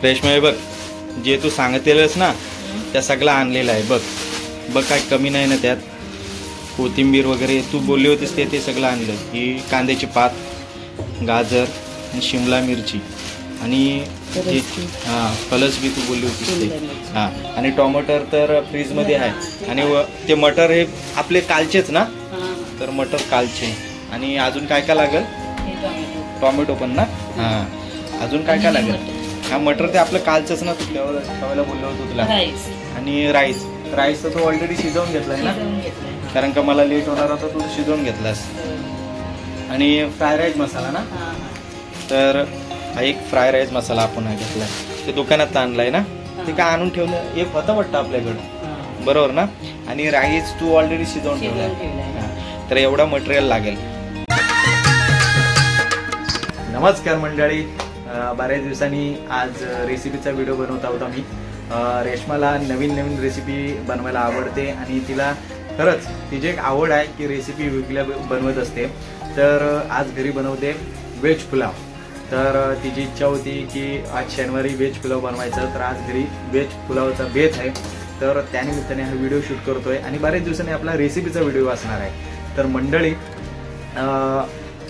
रेशमा हे बघ, जे तू सांगतेलस ना त्या सगळं आणलेलं आहे बघ. बघ काय कमी नाही ना त्यात. कोथिंबीर वगैरे तू बोलली होतीस ते सगळं आणलं. ही कांद्याची पात, गाजर आणि शिमला मिरची आणि फलस बी तू बोलली होतीस ते. हां, आणि टोमॅटो तर फ्रीजमध्ये आहे. आणि ते मटर हे आपले कालचेच ना, तर मटर कालचे. आणि अजून काय काय लागेल? टोमॅटो पण ना. हां, अजून काय काय लागेल? हा मटर ते आपलं कालचंच ना, तू ठेवायला बोललो होतो तुला. आणि राईस तर तू ऑलरेडी शिजवून घेतलाय ना, कारण का मला लेट होणार होता, तू शिजवून घेतलास. आणि फ्राय राईस मसाला ना, तर हा एक फ्राय राईस मसाला आपण घेतलाय, ते दुकानात आणलाय ना. ते काय आणून ठेवलं एक होता वाटतं आपल्याकडं, बरोबर ना. आणि राईस तू ऑलरेडी शिजवून ठेवलाय, तर एवढा मटेरियल लागेल. नमस्कार मंडळी, बऱ्याच दिवसांनी आज रेसिपीचा व्हिडिओ बनवत आहोत आम्ही. रेशमाला नवीन रेसिपी बनवायला आवडते आणि तिला खरंच तिची एक आवड आहे की रेसिपी वेगळ्या बनवत असते. तर आज घरी बनवते व्हेज पुलाव. तर तिची इच्छा होती की आज शनिवारी व्हेज पुलाव बनवायचा, तर आज घरी व्हेज पुलावचा बेत आहे. तर त्यानिमित्ताने हा व्हिडिओ शूट करतोय आणि बऱ्याच दिवसांनी आपला रेसिपीचा व्हिडिओ असणार आहे. तर मंडळी,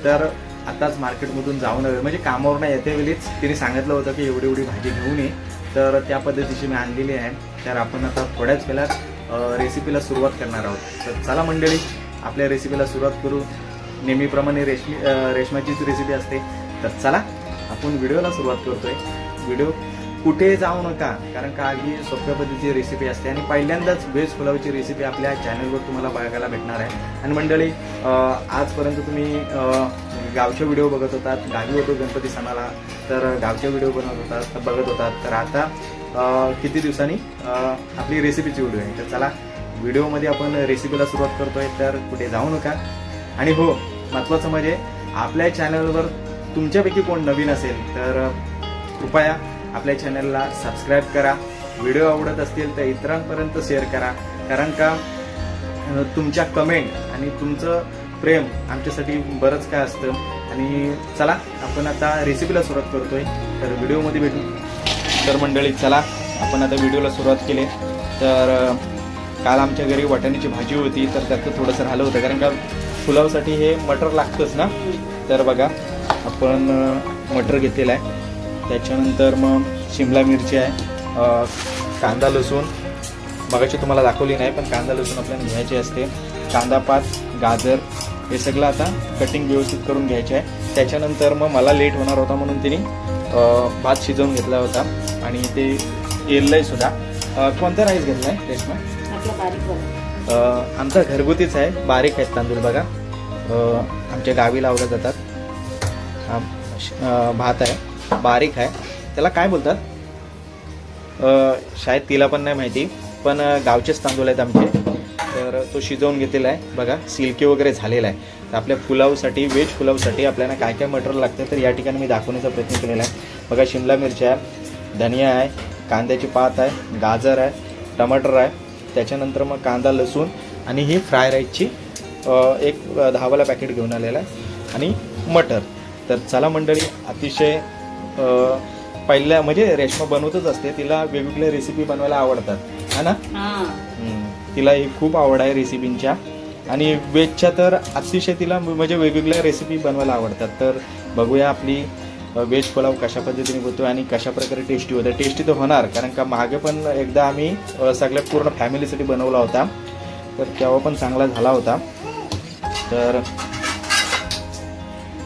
तर आताच मार्केटमधून जाऊन म्हणजे कामावर नाही येते वेळीच तिने सांगितलं होतं की एवढी भाजी घेऊन ये, तर त्या पद्धतीची मी आणलेली आहे. तर आपण आता थोड्याच वेळात रेसिपीला सुरुवात करणार आहोत. तर चला मंडळी, आपल्या रेसिपीला सुरुवात करू. नेहमीप्रमाणे रेशमाचीच रेसिपी असते. तर चला आपण व्हिडिओला सुरुवात करतोय. व्हिडिओ कुठे जाऊ नका, कारण का ही सोप्या पद्धतीची रेसिपी असते आणि पहिल्यांदाच व्हेज पुलावची रेसिपी आपल्या चॅनलवर तुम्हाला बघायला भेटणार आहे. आणि मंडळी, आजपर्यंत तुम्ही गावचे व्हिडिओ बघत होतात, गावी होतो गणपती सणाला, तर गावचे व्हिडिओ बघत होतात. तर आता किती दिवसांनी आपली रेसिपीची व्हिडिओ आहे. तर चला व्हिडिओमध्ये आपण रेसिपीला सुरुवात करतोय, तर कुठे जाऊ नका. आणि हो, महत्त्वाचं म्हणजे आपल्या चॅनलवर तुमच्यापैकी कोण नवीन असेल तर कृपया आपल्या चॅनलला सबस्क्राईब करा. व्हिडिओ आवडत असतील तर इतरांपर्यंत शेअर करा, कारण का तुमच्या कमेंट आणि तुमचं प्रेम आमच्यासाठी बरंच काय असतं. आणि चला आपण आता रेसिपीला सुरुवात करतोय, तर व्हिडिओमध्ये भेटू. तर मंडळी, चला आपण आता व्हिडिओला सुरुवात केली. तर काल आमच्या घरी वाटाण्याची भाजी होती, तर त्याचं थोडंसं राहिलं होतं, कारण का पुलावसाठी हे मटर लागतंच ना. तर बघा, आपण मटर घेतलेलं आहे. त्याच्यानंतर मग शिमला मिरची आहे, कांदा लसूण मगाशी तुम्हाला दाखवली नाही, पण कांदा लसूण आपल्याला घ्यायची असते. कांदा पात, गाजर हे सगळं आता कटिंग व्यवस्थित करून घ्यायचे आहे. त्याच्यानंतर मग मला लेट होणार होता म्हणून तिने भात शिजवून घेतला होता आणि ते येललंय सुद्धा. कोणता राईस घेतला आहे रेशमा? आमचा घरगुतीच आहे, बारीक आहेत तांदूळ बघा, आमच्या गावी लावले जातात. भात आहे, बारीक आहे. त्याला काय बोलतात शायद तिला पण नाही माहिती, पण गावचेच तांदूळ आहेत आमचे. तर तो शिजवून घेतलेला आहे बघा, सिल्की वगैरे झालेला आहे. तर आपल्या पुलावसाठी, व्हेज पुलावसाठी आपल्याला काय काय मटेरियल लागतं तर या ठिकाणी मी दाखवण्याचा प्रयत्न केलेला आहे. बघा, शिमला मिरची आहे, धनिया आहे, कांद्याची पात आहे, गाजर आहे, टमाटर आहे. त्याच्यानंतर मग कांदा लसूण आणि ही फ्राय राईसची एक 10 वाला पॅकेट घेऊन आलेला आहे आणि मटर. तर चला मंडळी, अतिशय पहिल्या म्हणजे रेशमा बनवतच असते, तिला वेगवेगळ्या रेसिपी बनवायला आवडतात है ना. तिला ही खूप आवड आहे रेसिपींच्या, आणि व्हेजच्या तर अतिशय तिला म्हणजे वेगवेगळ्या रेसिपी बनवायला आवडतात. तर बघूया आपली व्हेज पुलाव कशा पद्धतीने होतो आणि कशा प्रकारे टेस्टी होतं. टेस्टी तर होणार, कारण का मागे पण एकदा आम्ही सगळ्या पूर्ण फॅमिलीसाठी बनवला होता, तर तेव्हा पण चांगला झाला होता. तर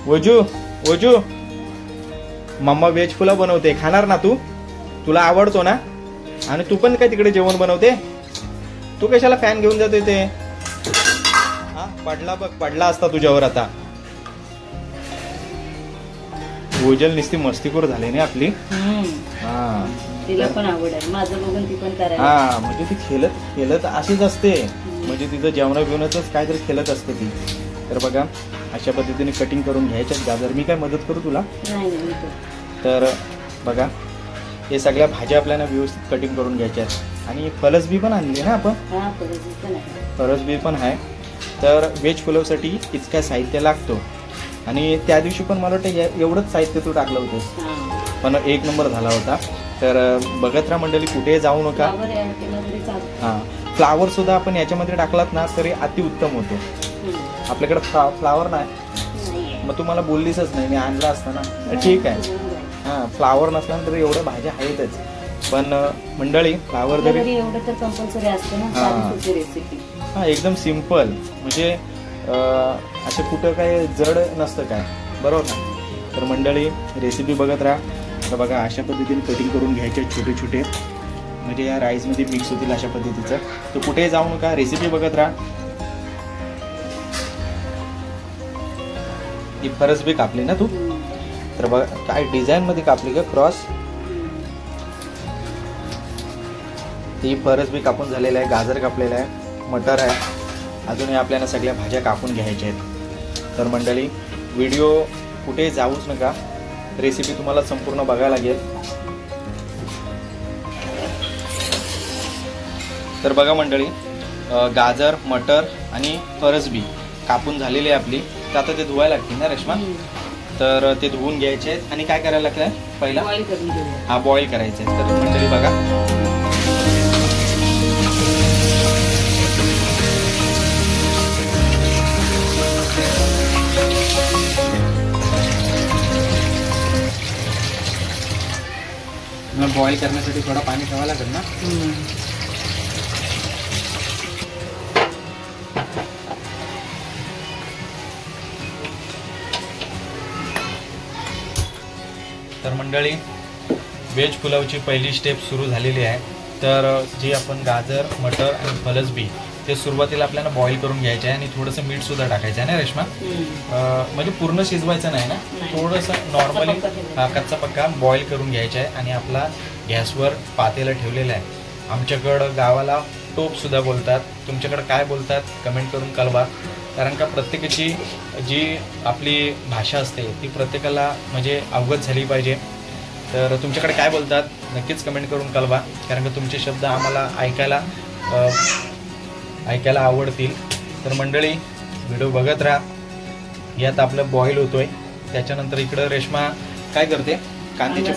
वजू मम्मा व्हेज पुलाव बनवते, खाणार ना तू? तुला आवडतो ना? आणि तू पण काय तिकडे जेवण बनवते? तू कशाला फॅन घेऊन जाते ते? हा, पडला असता तुझ्यावर आता. ओजल नुसती मस्तीखोर झाली नाही आपली. हा, तिला पण आवड आहे, माझं बघून ती पण करायला. हा, म्हणजे ती खेळत अशीच असते, म्हणजे तिचं जेवणा बिवणाचंच काहीतरी खेळत असते ती. तर बघा, अशा पद्धतीने कटिंग करून घ्यायच्यात गाजर. मी काय मदत करू तुला? तर बघा, हे सगळ्या भाज्या आपल्याला व्यवस्थित कटिंग करून घ्यायच्या आहेत. आणि फलसबी पण आणली ना आपण? फलसबी पण आहे. तर व्हेज पुलावसाठी इतका साहित्य लागतो. आणि त्या दिवशी पण मला वाटतं एवढंच साहित्य तू टाकलं होतंस, पण एक नंबर झाला होता. तर बघत राहा मंडळी, कुठे जाऊ नका. फ्लावर ऍड केला तरी चालतं. हां, फ्लावर सुद्धा आपण याच्यामध्ये टाकलात ना तरी अतिउत्तम होतो. आपल्याकडे फ्लावर नाही, मग तुम्हाला बोललीसच नाही, मी आणला असता ना. ठीक आहे. हां, फ्लावर नसल्यानंतर एवढ्या भाज्या आहेतच, पण मंडळी फ्लावर जरी एवढं तर कंपल्सरी असतं ना. साधी रेसिपी. हां, एकदम सिम्पल, म्हणजे असं कुठं काय जड नसतं काय, बरोबर ना. तर मंडळी रेसिपी बघत राहा. तर बघा अशा पद्धतीने कटिंग करून घ्यायचे छोटे छोटे, म्हणजे या राईसमध्ये मिक्स होतील अशा पद्धतीचं. तर कुठेही जाऊ नका, रेसिपी बघत राहा. ही फरसबी कापली ना तू? तर बघा काय डिझाईन मध्ये कापली का, क्रॉस. ही फरसबी कापून झालेलं आहे, गाजर कापलेलं आहे, मटर आहे, अजूनही आपल्याला सगळ्या भाज्या कापून घ्यायच्या आहेत. तर मंडळी व्हिडिओ कुठे जाऊच नका, रेसिपी तुम्हाला संपूर्ण बघायला लागेल. तर बघा मंडळी, गाजर, मटर आणि फरसबी कापून झालेली आहे आपली. तर आता ते धुवायला लागतील ना रेश्मा? तर ते धुवून घ्यायचे आहेत आणि काय करायला लागतं पहिला? बॉईल करून घेऊया. हा, बॉईल करायचे आहेत. तर मंडळी बघा, बॉईल करण्यासाठी थोडं पाणी ठेवावं लागेल ना. तर मंडळी व्हेज पुलावची पहिली स्टेप सुरू झालेली आहे. तर जे आपण गाजर, मटर आणि फरसबी ते सुरुवातीला आपल्याला बॉईल करून घ्यायचे आहे आणि थोडंसं मीठ सुद्धा टाकायचं आहे ना रेश्मा? म्हणजे पूर्ण शिजवायचं नाही ना, थोडंसं नॉर्मली कच्चा पक्का बॉईल करून घ्यायचा आहे. आणि आपला गॅसवर पातेलं ठेवलेलं आहे. आमच्याकडं गावाला टोप सुद्धा बोलतात, तुमच्याकडे काय बोलतात कमेंट करून कळवा. कारण का प्रत्येकाची जी आपली भाषा असते ती प्रत्येकाला म्हणजे अवगत झाली पाहिजे. तर तुमच्याकडे काय बोलतात नक्कीच कमेंट करून कळवा, कारण का तुमचे शब्द आम्हाला ऐकायला आवडतील. तर मंडळी व्हिडिओ बघत राहा. यात आपलं बॉईल होतोय. त्याच्यानंतर इकडं रेश्मा काय करते, कांद्याचे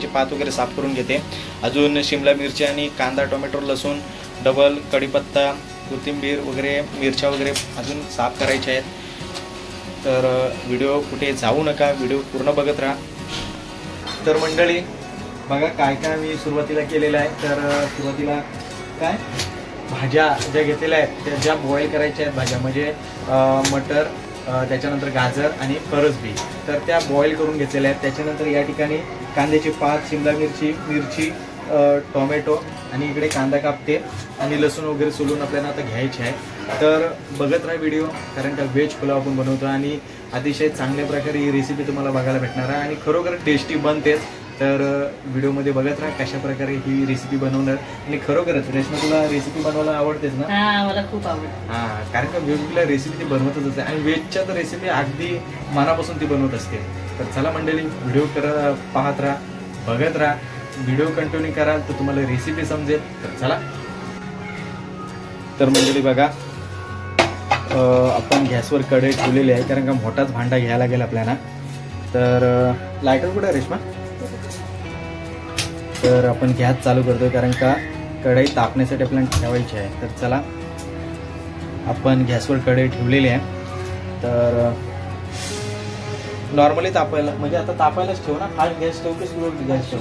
पात वगैरे साफ करून घेते. अजून शिमला मिरची आणि कांदा, टोमॅटो, लसूण, डबल कढीपत्ता, कोथिंबीर वगैरे, मिरच्या वगैरे अजून साफ करायच्या आहेत. तर व्हिडिओ कुठे जाऊ नका, व्हिडिओ पूर्ण बघत राहा. तर मंडळी बघा काय काय मी सुरुवातीला केलेलं आहे. तर सुरुवातीला काय भाज्या ज्या घेतलेल्या आहेत त्या ज्या बॉईल करायच्या आहेत भाज्या, म्हणजे मटर, त्याच्यानंतर गाजर आणि फरसबी, तर त्या बॉईल करून घेतलेल्या आहेत. त्याच्यानंतर या ठिकाणी कांद्याची पात, शिमला मिरची, टोमॅटो आणि इकडे कांदा कापते आणि लसूण वगैरे सोलून आपल्याला आता घ्यायचे आहे. तर बघत राहा व्हिडिओ, कारण का व्हेज पुलाव आपण बनवतो आणि अतिशय चांगल्या प्रकारे ही रेसिपी तुम्हाला बघायला भेटणार आहे आणि खरोखर टेस्टी बनतेच. तर व्हिडिओमध्ये बघत राहा कशा प्रकारे ही रेसिपी बनवणार. आणि खरोखरच रेश्मा, तुला रेसिपी बनवायला आवडतेच ना? मला खूप आवडते. हां, कारण का वेगवेगळ्या रेसिपी ती बनवतच असते आणि व्हेजच्या तर रेसिपी अगदी मनापासून ती बनवत असते. तर चला मंडळी व्हिडिओ पाहत राहा, बघत राहा. व्हिडिओ कंटिन्यू कराल तर तुम्हाला रेसिपी समजेल. तर चला. तर मंडळी बघा, आपण गॅसवर कढई ठेवलेली आहे, कारण का मोठाच भांडा घ्यायला लागेल आपल्याला. तर लायटर कुठे आहे रेश्मा? तर आपण गॅस चालू करतोय, कारण का कढई तापण्यासाठी आपल्याला ठेवायची आहे. तर चला, आपण गॅसवर कढई ठेवलेली आहे. तर नॉर्मली तापायला, म्हणजे आता तापायलाच ठेव ना. फास्ट गॅस ठेव की स्लो गॅस ठेव?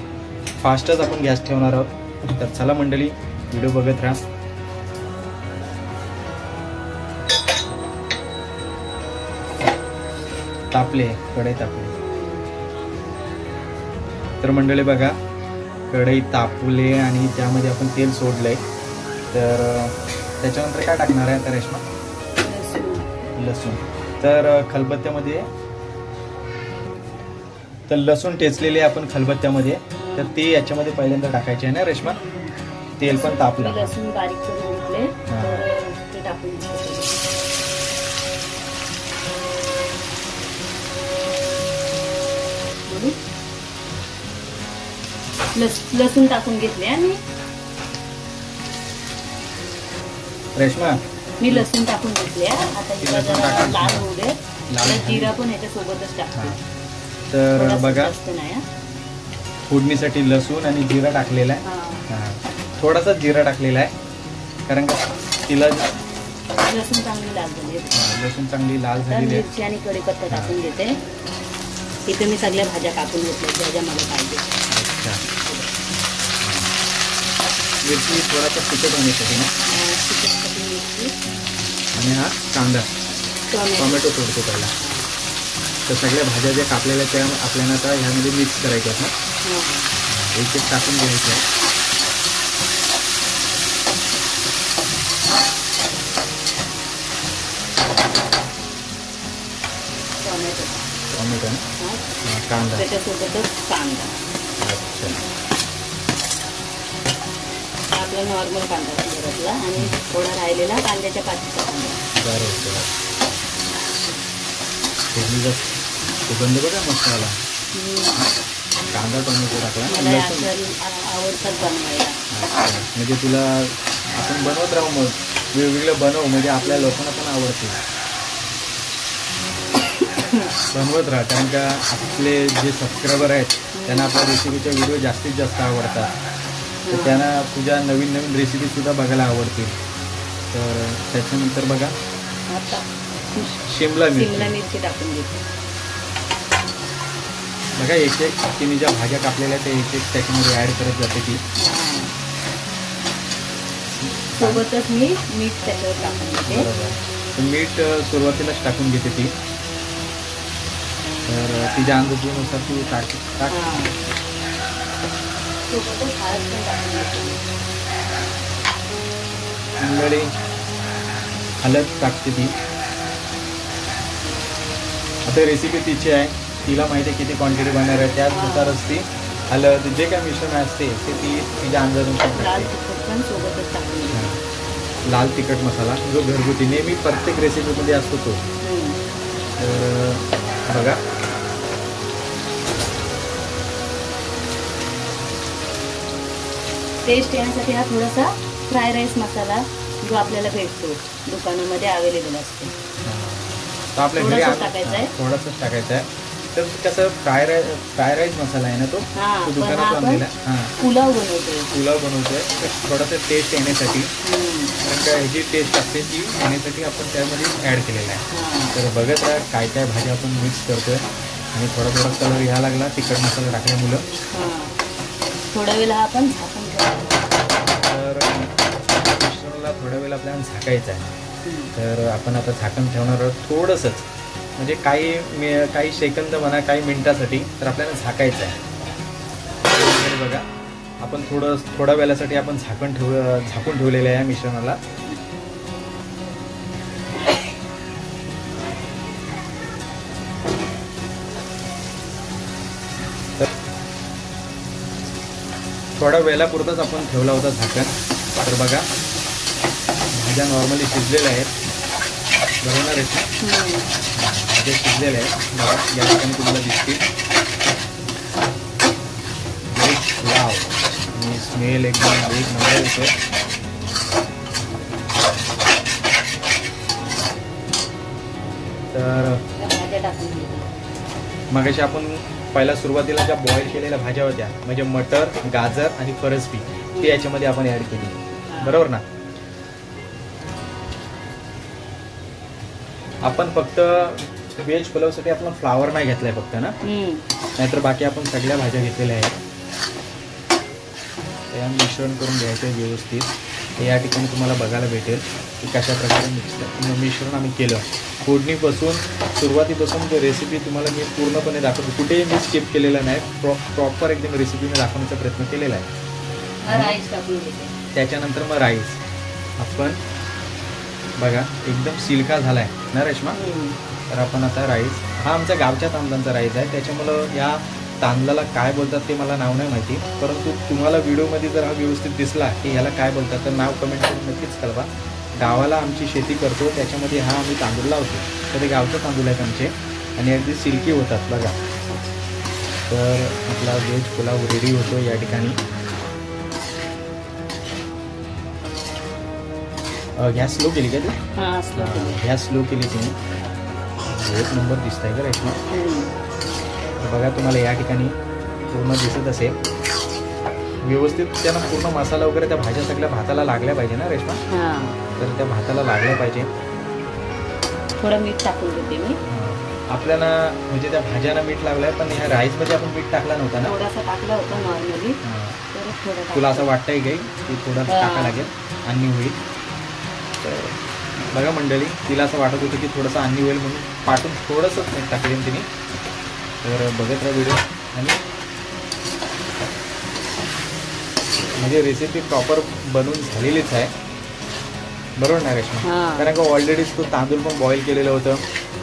फास्टच आपण गॅस ठेवणार आहोत. तर चला मंडळी व्हिडिओ बघत राहा. तापले, कढई तापली. तर मंडळी बघा, कढई तापले आणि त्यामध्ये आपण तेल सोडलंय. तर त्याच्यानंतर काय टाकणार आहे आता रेश्मा? लसूण. तर खलबत्त्यामध्ये, तर लसूण ठेचलेले आपण खलबत्त्यामध्ये, तर ते याच्यामध्ये पहिल्यांदा टाकायचे आहे ना रेश्मा? तेल पण तापलं. लसूण बारीक करून घेतले, तर ते टाकून लसूण टाकून घेतले. आणि रेश्मा मी लसूण टाकून घेतले. आता हिला जरा लाल होऊ दे. जिरा पण ह्याच्या सोबतच टाकते. तर बघा, फोडणीसाठी लसूण आणि जिरा टाकलेला आहे. हा. हां, थोडासा जिरा टाकलेला आहे कारण का तिला लसूण चांगली लाल झाली. लसूण चांगली लाल आता झालेली आहे. मिरची आणि कढीपत्ता टाकून घेते. इथे मी सगळ्या भाज्या कापून घेतल्या ज्या ज्या मला पाहिजे. अच्छा, मिरची थोडासा तिखट होण्यासाठी ना. चिकनसाठी मिरची आणि हा कांदा टोमॅटो. टोमॅटो तोडतो पहिला. तर सगळ्या भाज्या ज्या कापलेल्या त्या आपल्याला आता ह्यामध्ये मिक्स करायच्या आहेत ना. हा. एक एक टाकून घ्यायचं आहे. टोमॅटो. टोमॅटो ना. हा. कांदा. त्याच्यासोबतच कांदा. अच्छा, हा आपला नॉर्मल कांदा घरातला आणि थोडा राहिलेला कांद्याच्या पातीचा कांदा. बरोबर. फोडणीचा सुगंध बघा मस्त आला. कांदा टोमॅटो टाकला. मला लसूण. असं आवडतात बनवायला. अच्छा, म्हणजे तुला आपण बनवत राहू मग वेगवेगळं बनव म्हणजे आपल्या लोकांना पण आवडते. बनवत राहा कारण का आपले जे सबस्क्रायबर आहेत त्यांना आपल्या रेसिपीचे व्हिडिओ जास्तीत जास्त आवडतात. तर त्यांना तुझ्या नवीन नवीन रेसिपीसुद्धा बघायला आवडतील. तर त्याच्यानंतर बघा आता शिमला शिमला मिरची मिरची टाकून घेते. बघा एक एक तिने ज्या भाज्या कापलेल्या त्या एक एक त्याच्यामध्ये ॲड करत जाते ती. सोबतच मी मीठ त्याच्यावर टाकून घेते. बरोबर. तर मीठ सुरुवातीलाच टाकून घेते ती. तर तिच्या अंदाजानुसार तू टाक. हा. सोबतच हळद पण टाकून घेते. मंडळी हळद टाकते ती. आता रेसिपी तिची आहे, तिला माहिती आहे किती क्वांटिटी बनणार आहे त्यानुसारच ती हळद जे काय मिश्रण असते ते ती तिच्या अंदाजानुसार लाल टाकते. तिखट पण सोबतच टाकून घेते. लाल तिखट मसाला जो घरगुती नेहमी प्रत्येक रेसिपीमध्ये असतो तो. तर बघा टेस्ट येण्यासाठी हा थोडासा फ्राय राईस मसाला जो आपल्याला भेटतो दुकानामध्ये अवेलेबल असतो. तर आपल्या घरी थोडासाच टाकायचा आहे. थोडासाच टाकायचा आहे. तर कसं फ्राय राईस मसाला आहे ना तो हा, तो पण दुकानात आपण आणलेला. हां, पुलाव बनवतोय. पुलाव बनवतोय. तर थोडासा टेस्ट येण्यासाठी कारण का ह्याची टेस्ट असते ती येण्यासाठी आपण त्यामध्ये ॲड केलेला आहे. हा. तर बघत राहा काय काय भाज्या आपण मिक्स करतोय आणि थोडा थोडा कलर यायला लागला तिखट मसाला टाकल्यामुळं. हा. थोड्या वेळा आपण झाकून ठेवायचं. तर मिश्रणाला थोड्या वेळ आपल्याला झाकायचं आहे. तर आपण आता झाकण ठेवणार आहोत थोडंसंच म्हणजे काही सेकंद म्हणा काही मिनिटासाठी तर आपल्याला झाकायचं आहे. बघा आपण थोड्या वेळासाठी आपण झाकून ठेवलेलं आहे मिश्रणाला. थोड्या वेळापुरतच आपण ठेवला होता झाकण. तर बघा भाज्या नॉर्मली शिजलेल्या आहेत. बरोबर आहेत ना. भाज्या शिजलेल्या आहेत बघा या ठिकाणी तुम्हाला दिसतील. वाव आणि स्मेल एकदम एक नंबर येतो. तर भाज्या टाकून घेते. मगाशी आपण पहिला सुरुवातीला ज्या बॉईल केलेल्या भाज्या होत्या म्हणजे मटर गाजर आणि फरसबी ती याच्यामध्ये आपण ऍड केली. बरोबर ना. आपण फक्त व्हेज पुलावसाठी आपण फ्लावर नाही घेतलाय फक्त ना. नाहीतर बाकी आपण सगळ्या भाज्या घेतलेल्या आहेत. ते मिश्रण करून घ्यायचं व्यवस्थित. हे या ठिकाणी तुम्हाला बघायला भेटेल की कशा प्रकारे मिश्रण आम्ही केलं. फोडणीपासून सुरुवातीपासून जो रेसिपी तुम्हाला मी पूर्णपणे दाखवतो कुठेही मी स्किप केलेला नाही. प्रॉपर एकदम रेसिपी मी दाखवण्याचा प्रयत्न केलेला आहे. राईस टाकून घेते. त्याच्यानंतर मग राईस आपण बघा एकदम सिल्का झाला आहे ना रेश्मा. तर आपण आता राईस हा आमच्या गावच्या तांदळांचा राईस आहे. त्याच्यामुळं या तांदळाला काय बोलतात ते मला नाव नाही माहिती. परंतु तुम्हाला व्हिडिओमध्ये जर हा व्यवस्थित दिसला की ह्याला काय बोलतात तर नाव कमेंट करून नक्कीच कळवा. गावाला आमची शेती करतो त्याच्यामध्ये हा आम्ही तांदूळ लावतो. तर ते गावचे तांदूळ आहेत आमचे आणि अगदी सिल्की होतात बघा. तर आपला व्हेज पुलाव रेडी होतो या ठिकाणी. गॅस स्लो केली का तू. गॅस स्लो केली तुम्ही. एक नंबर दिसत आहे का रेश्मा. बघा तुम्हाला या ठिकाणी पूर्ण दिसत असेल व्यवस्थित त्यांना पूर्ण मसाला वगैरे त्या भाज्या सगळ्या भाताला लागल्या पाहिजे ना रेश्मा. तर त्या भाताला लागल्या पाहिजे. थोडं मीठ टाकून देते मी. आपल्याला म्हणजे त्या भाज्यांना मीठ लागलंय पण ह्या राईसमध्ये आपण मीठ टाकला नव्हता ना. थोडासा टाकला होता नॉर्मली. तुला असं वाटतंय काही की थोडं टाका लागेल आणि होईल. तर बघा मंडळी तिला असं वाटत होतं की थोडंसं अन्नी होईल म्हणून पाठून थोडंसंच मीठ टाकलेन तिने. तर बघत राहा व्हिडिओ. आणि म्हणजे रेसिपी प्रॉपर बनवून झालेलीच आहे बरोबर ना रेश्मा. कारण का ऑलरेडीच तो तांदूळ पण बॉईल केलेलं होतं,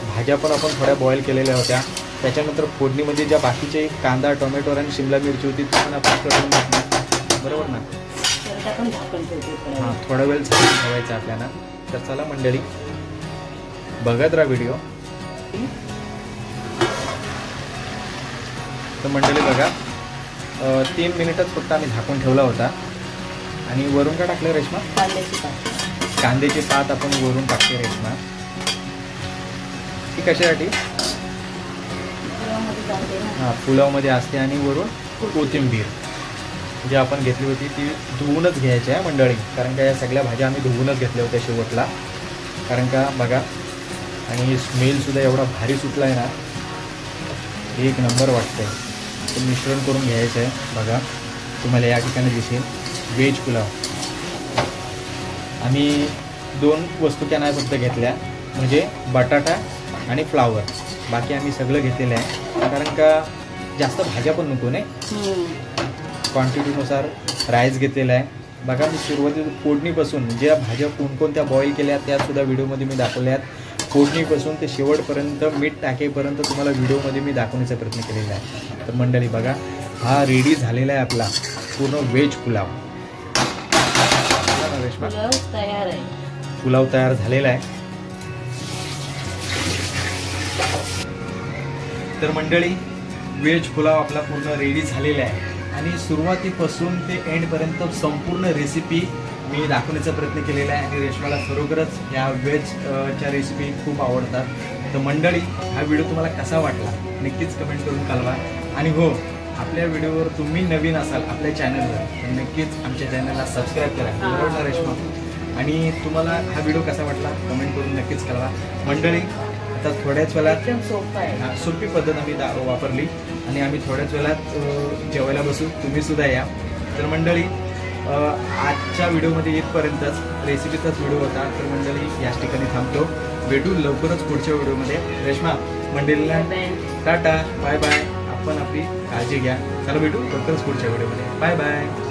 भाज्या पण आपण थोड्या बॉईल केलेल्या होत्या. त्याच्यानंतर फोडणीमध्ये ज्या बाकीचे कांदा टोमॅटो आणि शिमला मिरची होती ती पण आपण करून घेतली बरोबर ना. हां थोडा वेळ झाकून ठेवायचा आपल्याला. तर चला मंडळी बघत राहा व्हिडिओ. तर मंडळी बघा 3 मिनिटच फक्त आम्ही झाकून ठेवला होता. आणि वरून काय टाकलं रेश्मा? कांद्याची पात आपण वरून टाकते रेश्मा. ती कशासाठी? हां पुलावमध्ये असते. आणि वरून कोथिंबीर जी आपण घेतली होती ती धुवूनच घ्यायची आहे मंडळी. कारण का या सगळ्या भाज्या आम्ही धुवूनच घेतल्या होत्या शेवटला. कारण का बघा आणि स्मेलसुद्धा एवढा भारी सुटला आहे ना, एक नंबर वाटतंय. तर मिश्रण करून घ्यायचं आहे. बघा तुम्हाला या ठिकाणी दिसेल व्हेज पुलाव. आम्ही 2 वस्तू त्या नाही फक्त घेतल्या म्हणजे बटाटा आणि फ्लावर. बाकी आम्ही सगळं घेतलेलं आहे कारण का जास्त भाज्या पण नको नाही. क्वांटिटीनुसार राईस घेतलेला आहे. बघा मी सुरुवातीला फोडणीपासून ज्या भाज्या कोणकोणत्या बॉईल केल्या त्यासुद्धा व्हिडिओमध्ये मी दाखवल्या आहेत. फोडणीपासून ते शेवटपर्यंत मीठ टाकेपर्यंत तुम्हाला व्हिडिओमध्ये मी दाखवण्याचा प्रयत्न केलेला आहे. तर मंडळी बघा हा रेडी झालेला आहे आपला पूर्ण व्हेज पुलाव. तयार आहे. पुलाव तयार झालेला आहे. तर मंडळी व्हेज पुलाव आपला पूर्ण रेडी झालेला आहे. आणि सुरुवातीपासून ते एंडपर्यंत संपूर्ण रेसिपी मी दाखवण्याचा प्रयत्न केलेला आहे. आणि रेश्माला खरोखरच ह्या व्हेजच्या रेसिपी खूप आवडतात. तर मंडळी हा व्हिडिओ तुम्हाला कसा वाटला नक्कीच कमेंट करून कळवा. आणि हो आपल्या व्हिडिओवर तुम्ही नवीन असाल आपल्या चॅनलवर तर नक्कीच आमच्या चॅनलला सबस्क्राईब करा बरोबर ना रेश्मा. आणि तुम्हाला हा व्हिडिओ कसा वाटला कमेंट करून नक्कीच कळवा. मंडळी आता थोड्याच वेळात सोपं आहे. सोपी पद्धत आम्ही वापरली आणि आम्ही थोड्याच वेळात जेवायला बसू. तुम्ही सुद्धा या. तर मंडळी आजच्या व्हिडिओमध्ये इथपर्यंतच रेसिपीचाच व्हिडिओ होता. तर मंडळी याच ठिकाणी थांबतो. भेटू लवकरच पुढच्या व्हिडिओमध्ये. रेश्मा मंडळीला टाटा बाय बाय. आपण आपली काळजी घ्या. चला भेटू लवकरच पुढच्या व्हिडिओमध्ये. Bye bye.